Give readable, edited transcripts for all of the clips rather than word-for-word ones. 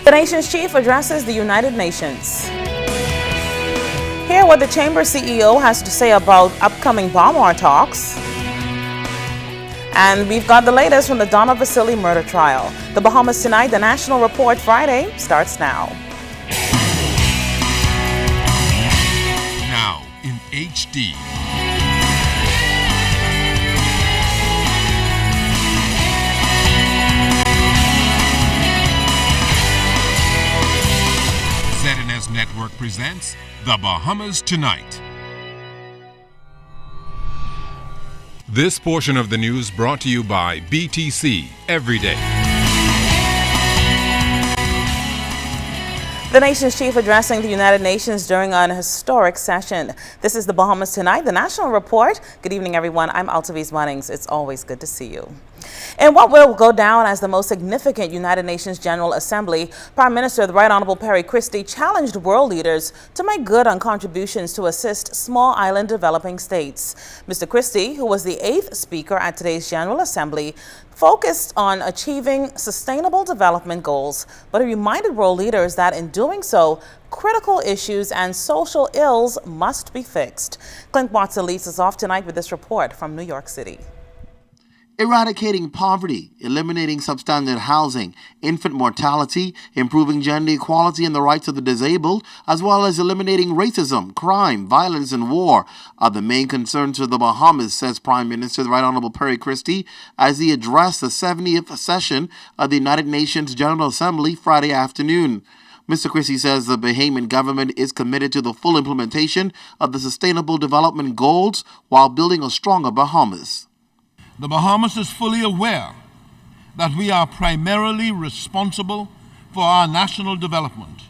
The nation's chief addresses the United Nations. Hear what the Chamber CEO has to say about upcoming Baha Mar talks. And we've got the latest from the Donna Vasili murder trial. The Bahamas Tonight, the National Report Friday, starts now. Now in HD. ZNS Network presents The Bahamas Tonight. This portion of the news brought to you by BTC Everyday. The nation's chief addressing the United Nations during an historic session. This is the Bahamas Tonight, the National Report. Good evening, everyone. I'm Altaviz Munnings. It's always good to see you. In what will go down as the most significant United Nations General Assembly, Prime Minister the Right Honorable Perry Christie challenged world leaders to make good on contributions to assist small island developing states. Mr. Christie, who was the 8th speaker at today's General Assembly, focused on achieving sustainable development goals, but he reminded world leaders that in doing so, critical issues and social ills must be fixed. Clint Watson leads us off tonight with this report from New York City. Eradicating poverty, eliminating substandard housing, infant mortality, improving gender equality and the rights of the disabled, as well as eliminating racism, crime, violence, and war are the main concerns of the Bahamas, says Prime Minister the Right Honorable Perry Christie as he addressed the 70th session of the United Nations General Assembly Friday afternoon. Mr. Christie says the Bahamian government is committed to the full implementation of the Sustainable Development Goals while building a stronger Bahamas. The Bahamas is fully aware that we are primarily responsible for our national development,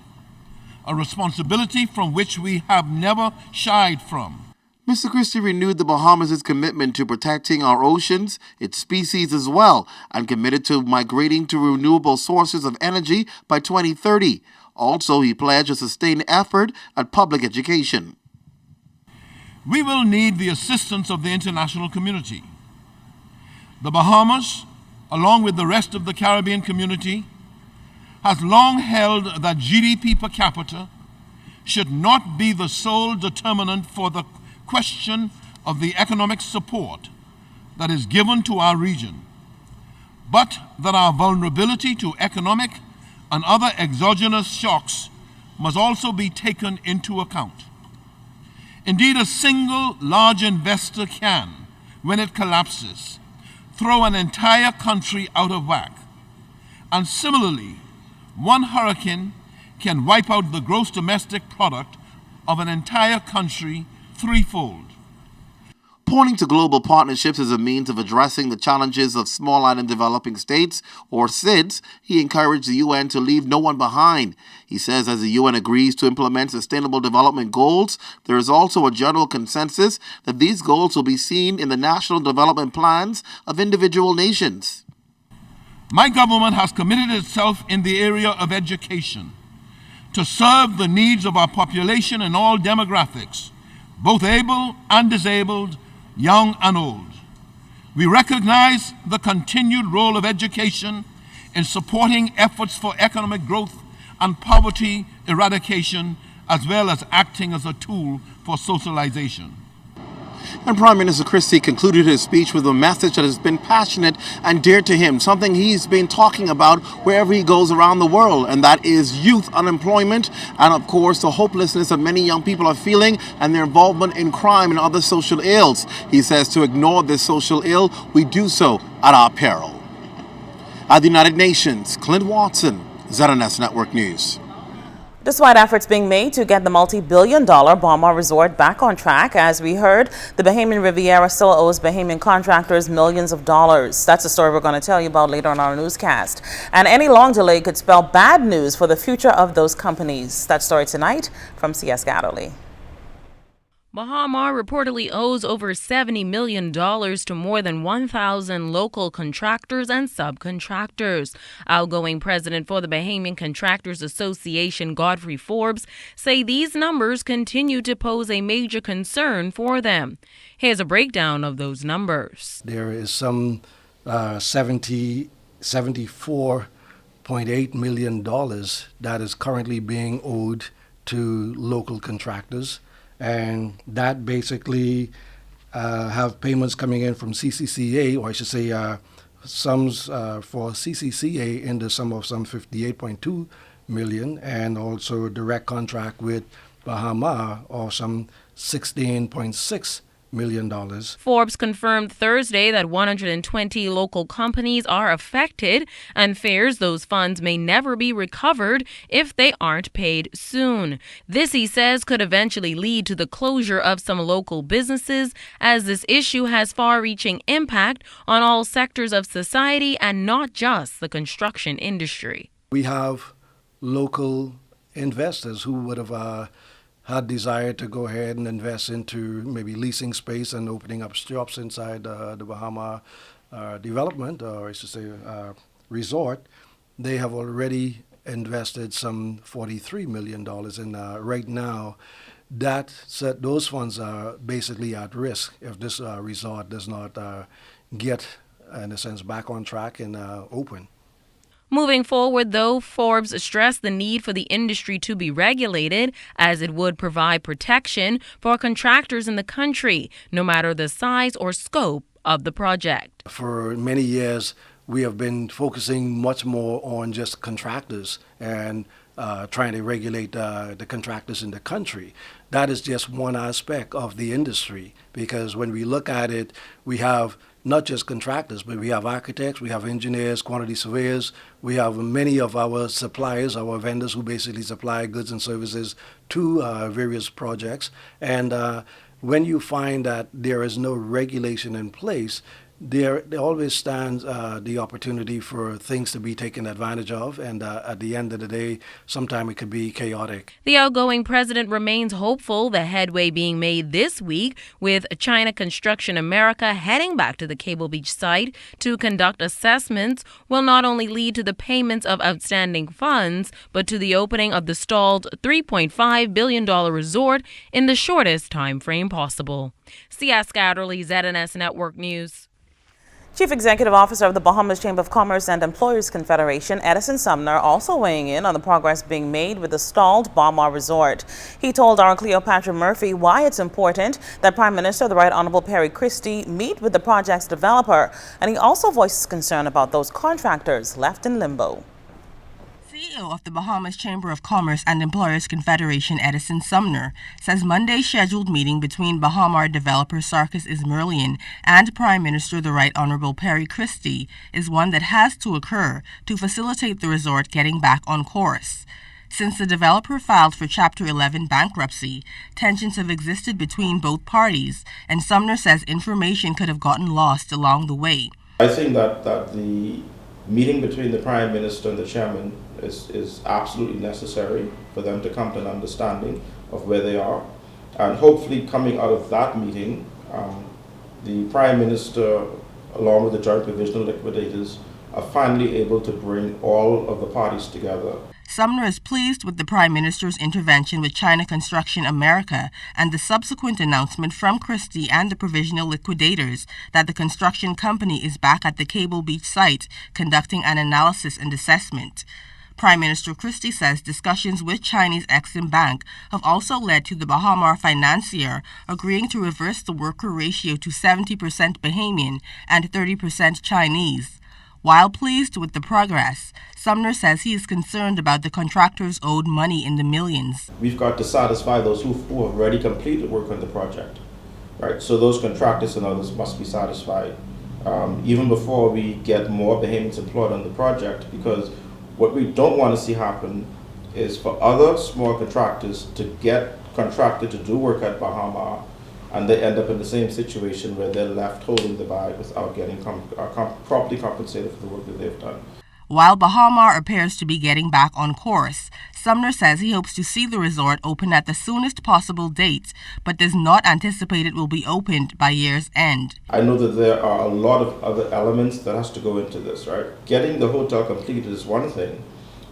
a responsibility from which we have never shied from. Mr. Christie renewed the Bahamas' commitment to protecting our oceans, its species as well, and committed to migrating to renewable sources of energy by 2030. Also, he pledged a sustained effort at public education. We will need the assistance of the international community. The Bahamas, along with the rest of the Caribbean community, has long held that GDP per capita should not be the sole determinant for the question of the economic support that is given to our region, but that our vulnerability to economic and other exogenous shocks must also be taken into account. Indeed, a single large investor can, when it collapses, throw an entire country out of whack. And similarly, one hurricane can wipe out the gross domestic product of an entire country threefold. Pointing to global partnerships as a means of addressing the challenges of small island developing states, or SIDS, he encouraged the UN to leave no one behind. He says as the UN agrees to implement Sustainable Development Goals, there is also a general consensus that these goals will be seen in the national development plans of individual nations. My government has committed itself in the area of education to serve the needs of our population in all demographics, both able and disabled, young and old. We recognize the continued role of education in supporting efforts for economic growth and poverty eradication, as well as acting as a tool for socialization. And Prime Minister Christie concluded his speech with a message that has been passionate and dear to him, something he's been talking about wherever he goes around the world, and that is youth unemployment and, of course, the hopelessness that many young people are feeling and their involvement in crime and other social ills. He says to ignore this social ill, we do so at our peril. At the United Nations, Clint Watson, ZNS Network News. Despite efforts being made to get the multi-billion-dollar Baha Mar resort back on track, as we heard, the Bahamian Riviera still owes Bahamian contractors millions of dollars. That's a story we're going to tell you about later on our newscast. And any long delay could spell bad news for the future of those companies. That story tonight from C.S. Gadoli. Baha Mar reportedly owes over $70 million to more than 1,000 local contractors and subcontractors. Outgoing president for the Bahamian Contractors Association, Godfrey Forbes, say these numbers continue to pose a major concern for them. Here's a breakdown of those numbers. There is some 74 $0.8 million that is currently being owed to local contractors. And that basically have payments coming in from CCCA, or I should say sums for CCCA in the sum of some $58.2 million, and also a direct contract with Baha Mar of some $16.6 million. Forbes confirmed Thursday that 120 local companies are affected and fears those funds may never be recovered if they aren't paid soon. This, he says, could eventually lead to the closure of some local businesses, as this issue has far-reaching impact on all sectors of society and not just the construction industry. We have local investors who would have had desire to go ahead and invest into maybe leasing space and opening up shops inside the Baha Mar development, or I should say resort. They have already invested some $43 million, and right now those funds are basically at risk if this resort does not get, in a sense, back on track and open. Moving forward, though, Forbes stressed the need for the industry to be regulated, as it would provide protection for contractors in the country, no matter the size or scope of the project. For many years, we have been focusing much more on just contractors and trying to regulate the contractors in the country. That is just one aspect of the industry, because when we look at it, we have not just contractors, but we have architects, we have engineers, quantity surveyors, we have many of our suppliers, our vendors who basically supply goods and services to various projects. And when you find that there is no regulation in place, there always stands the opportunity for things to be taken advantage of, and at the end of the day, sometimes it could be chaotic. The outgoing president remains hopeful the headway being made this week, with China Construction America heading back to the Cable Beach site to conduct assessments, will not only lead to the payments of outstanding funds, but to the opening of the stalled $3.5 billion resort in the shortest time frame possible. C.S. Scatterly, ZNS Network News. Chief Executive Officer of the Bahamas Chamber of Commerce and Employers Confederation, Edison Sumner, also weighing in on the progress being made with the stalled Baha Mar resort. He told our Cleopatra Murphy why it's important that Prime Minister, the Right Honorable Perry Christie, meet with the project's developer, and he also voices concern about those contractors left in limbo. CEO of the Bahamas Chamber of Commerce and Employers Confederation, Edison Sumner, says Monday's scheduled meeting between Baha Mar developer Sarkis Ismailian and Prime Minister the Right Honorable Perry Christie is one that has to occur to facilitate the resort getting back on course. Since the developer filed for Chapter 11 bankruptcy, tensions have existed between both parties, and Sumner says information could have gotten lost along the way. I think that the meeting between the Prime Minister and the Chairman is absolutely necessary for them to come to an understanding of where they are. And hopefully coming out of that meeting, the Prime Minister, along with the Joint Provisional Liquidators, are finally able to bring all of the parties together. Sumner is pleased with the Prime Minister's intervention with China Construction America and the subsequent announcement from Christie and the Provisional Liquidators that the construction company is back at the Cable Beach site conducting an analysis and assessment. Prime Minister Christie says discussions with Chinese Exim Bank have also led to the Baha Mar financier agreeing to reverse the worker ratio to 70% Bahamian and 30% Chinese. While pleased with the progress, Sumner says he is concerned about the contractors owed money in the millions. We've got to satisfy those who have already completed work on the project, right? So those contractors and others must be satisfied even before we get more Bahamians employed on the project, because what we don't want to see happen is for other small contractors to get contracted to do work at Baha Mar, and they end up in the same situation where they're left holding the bag without getting properly compensated for the work that they've done. While Baha Mar appears to be getting back on course, Sumner says he hopes to see the resort open at the soonest possible date, but does not anticipate it will be opened by year's end. I know that there are a lot of other elements that has to go into this, right? Getting the hotel completed is one thing.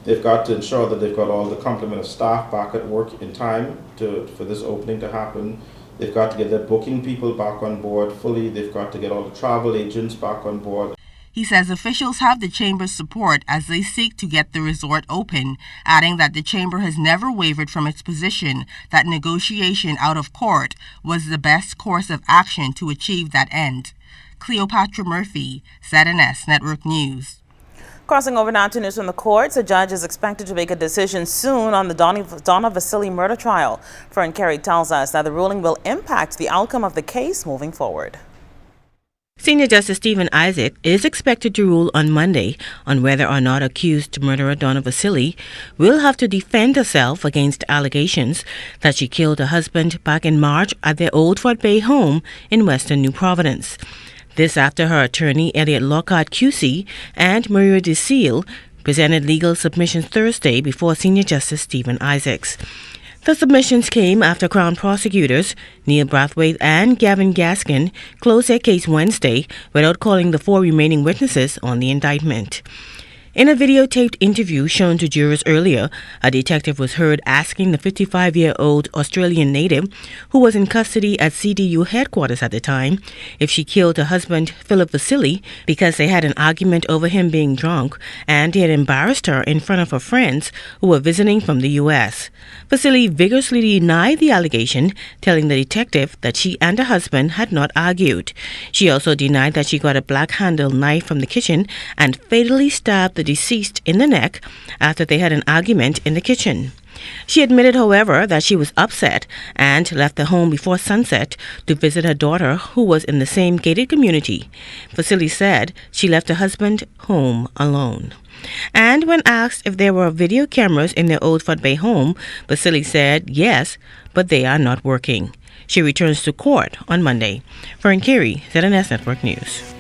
They've got to ensure that they've got all the complement of staff back at work in time for this opening to happen. They've got to get their booking people back on board fully. They've got to get all the travel agents back on board. He says officials have the chamber's support as they seek to get the resort open, adding that the chamber has never wavered from its position that negotiation out of court was the best course of action to achieve that end. Cleopatra Murphy, ZNS Network News. Crossing over now to news from the courts, a judge is expected to make a decision soon on the Donna Vasili murder trial. Fern Carey tells us that the ruling will impact the outcome of the case moving forward. Senior Justice Stephen Isaac is expected to rule on Monday on whether or not accused murderer Donna Vasili will have to defend herself against allegations that she killed her husband back in March at their Old Fort Bay home in western New Providence. This after her attorney Elliot Lockhart QC and Maria DeSeal presented legal submissions Thursday before Senior Justice Stephen Isaacs. The submissions came after Crown prosecutors Neil Brathwaite and Gavin Gaskin closed their case Wednesday without calling the 4 remaining witnesses on the indictment. In a videotaped interview shown to jurors earlier, a detective was heard asking the 55-year-old Australian native, who was in custody at CDU headquarters at the time, if she killed her husband, Philip Vasili, because they had an argument over him being drunk and he had embarrassed her in front of her friends who were visiting from the U.S. Vasili vigorously denied the allegation, telling the detective that she and her husband had not argued. She also denied that she got a black-handled knife from the kitchen and fatally stabbed the deceased in the neck after they had an argument in the kitchen. She admitted, however, that she was upset and left the home before sunset to visit her daughter, who was in the same gated community. Vasili said she left her husband home alone. And when asked if there were video cameras in their Old Fort Bay home, Vasili said yes, but they are not working. She returns to court on Monday. Fern Carey, ZNS Network News.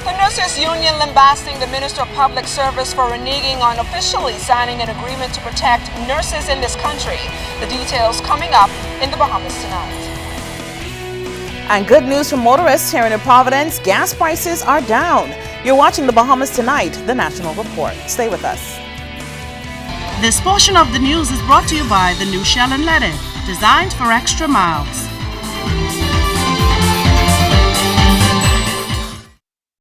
The Nurses Union lambasting the Minister of Public Service for reneging on officially signing an agreement to protect nurses in this country. The details coming up in the Bahamas Tonight. And good news for motorists here in New Providence, gas prices are down. You're watching the Bahamas Tonight, the National Report. Stay with us. This portion of the news is brought to you by the new Shell & Leder, designed for extra miles.